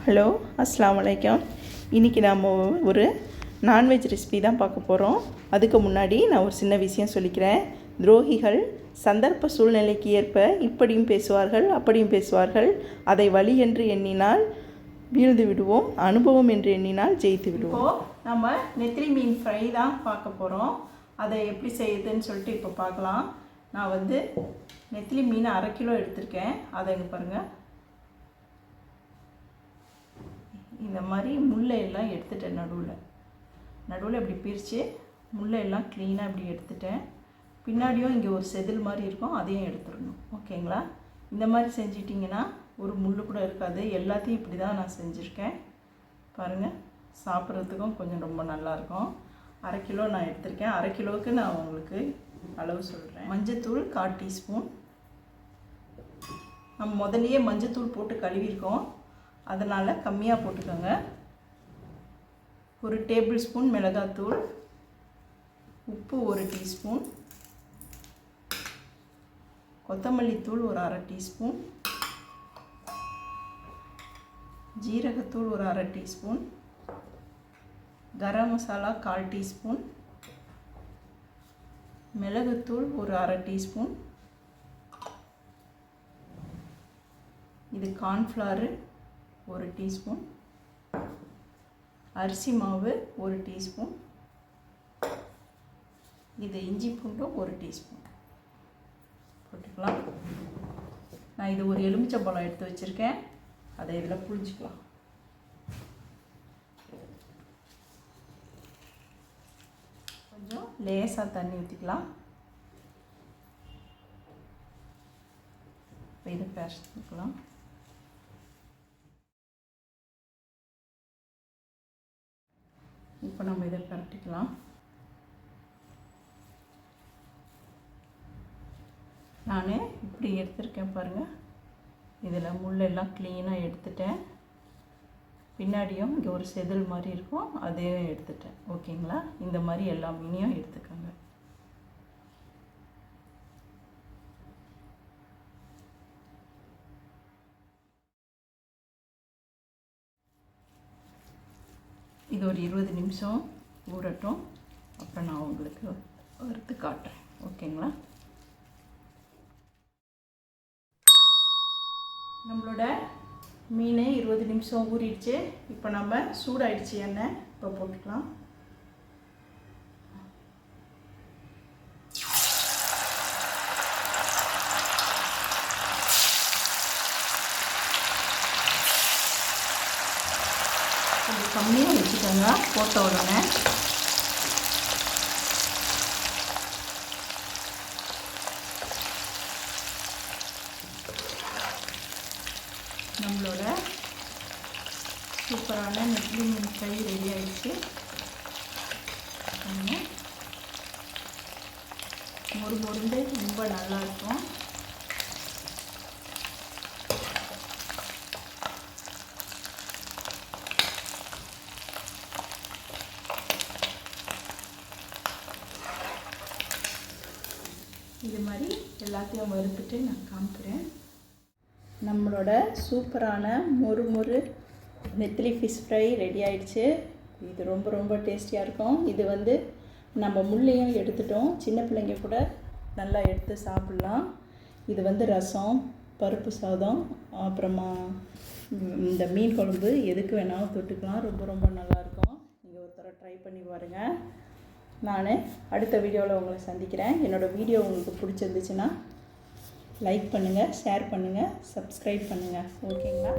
Hello, அஸ்ஸலாமு அலைக்கும். இன்றைக்கி நாம் ஒரு நான்வெஜ் ரெசிபி தான் பார்க்க போகிறோம். அதுக்கு முன்னாடி நான் ஒரு சின்ன விஷயம் சொல்லிக்கிறேன். துரோகிகள் சந்தர்ப்ப சூழ்நிலைக்கு ஏற்ப இப்படியும் பேசுவார்கள், அப்படியும் பேசுவார்கள். அதை வழி என்று எண்ணினால் வீழ்ந்து விடுவோம், அனுபவம் என்று எண்ணினால் ஜெயித்து விடுவோம். இப்போது நம்ம நெத்திலி மீன் ஃப்ரை தான் பார்க்க போகிறோம். அதை எப்படி செய்யுதுன்னு சொல்லிட்டு இப்போ பார்க்கலாம். நான் நெத்திலி மீன் 1/2 கிலோ எடுத்திருக்கேன். அதை இங்கே பாருங்கள், இந்த மாதிரி முள்ளையெல்லாம் எடுத்துட்டேன். நடுவில் இப்படி பிரித்து முள்ளையெல்லாம் க்ளீனாக இப்படி எடுத்துட்டேன். பின்னாடியும் இங்கே ஒரு செதில் மாதிரி இருக்கும், அதையும் எடுத்துடணும். ஓகேங்களா? இந்த மாதிரி செஞ்சிட்டிங்கன்னா ஒரு முள் கூட இருக்காது. எல்லாத்தையும் இப்படி தான் நான் செஞ்சுருக்கேன். பாருங்கள், சாப்பிட்றதுக்கும் கொஞ்சம் ரொம்ப நல்லாயிருக்கும். 1/2 கிலோ நான் எடுத்திருக்கேன். 1/2 கிலோவுக்கு நான் உங்களுக்கு அளவு சொல்கிறேன். மஞ்சத்தூள் 1/4 டீஸ்பூன். நம்ம முதலையே மஞ்சத்தூள் போட்டு கழுவிருக்கோம், அதனால் கம்மியாக போட்டுக்கோங்க. 1 டேபிள் ஸ்பூன் மிளகாத்தூள், உப்பு 1 டீஸ்பூன், கொத்தமல்லி தூள் ஒரு 1/2 டீஸ்பூன், ஜீரகத்தூள் ஒரு 1/2 டீஸ்பூன், கரம் மசாலா 1/4 டீஸ்பூன், மிளகுத்தூள் ஒரு 1/2 டீஸ்பூன், இது கார்ன்ஃப்ளவர் 1 டீஸ்பூன், அரிசி மாவு 1 டீஸ்பூன், இது இஞ்சி பூண்டும் 1 டீஸ்பூன் போட்டுக்கலாம். நான் இது ஒரு எலுமிச்சம்பழம் எடுத்து வச்சுருக்கேன், அதை இதில் புழிஞ்சிக்கலாம். கொஞ்சம் லேசாக தண்ணி ஊற்றிக்கலாம். இதை பேசிக்கலாம். இப்போ நம்ம இதை பரட்டிக்கலாம். நான் இப்படி எடுத்திருக்கேன் பாருங்கள். இதில் முள்ளெல்லாம் க்ளீனாக எடுத்துட்டேன். பின்னாடியும் இங்கே ஒரு செதில் மாதிரி இருக்கும், அதையும் எடுத்துட்டேன். ஓகேங்களா? இந்த மாதிரி எல்லா மீனையும் எடுத்துக்கோங்க. இது ஒரு 20 நிமிஷம் ஊறட்டும். அப்புறம் நான் உங்களுக்கு வறுத்து காட்டுறேன். ஓகேங்களா? நம்மளோட மீன் 20 நிமிஷம் ஊறிடுச்சு. இப்போ நம்ம சூடாயிடுச்சு எண்ணெய். இப்போ போட்டுக்கலாம். கொஞ்சம் கம்மியாக வச்சுக்கோங்க போட்ட உடனே. நம்மளோட சூப்பரான நெத்திலி மீன் ஃப்ரை ரெடி ஆகிடுச்சு. மொறுமொறுந்து ரொம்ப நல்லாயிருக்கும். இது மாதிரி எல்லாத்தையும் வறுத்துட்டு நான் காமிக்கிறேன். நம்மளோட சூப்பரான மொறு நெத்திலி ஃபிஷ் ஃப்ரை ரெடி ஆகிடுச்சு. இது ரொம்ப ரொம்ப டேஸ்டியாக இருக்கும். இது நம்ம முள்ளையும் எடுத்துட்டோம். சின்ன பிள்ளைங்க கூட நல்லா எடுத்து சாப்பிட்லாம். இது ரசம், பருப்பு சாதம், அப்புறமா இந்த மீன் குழம்பு எதுக்கு வேணாலும் தொட்டுக்கலாம். ரொம்ப ரொம்ப நல்லாயிருக்கும். நீங்கள் ஒரு தடவை ட்ரை பண்ணி பாருங்கள். நான் அடுத்த வீடியோவில் உங்களை சந்திக்கிறேன். என்னோடய வீடியோ உங்களுக்கு பிடிச்சிருந்துச்சுன்னா லைக் பண்ணுங்கள், ஷேர் பண்ணுங்கள், சப்ஸ்கிரைப் பண்ணுங்கள். ஓகேங்களா?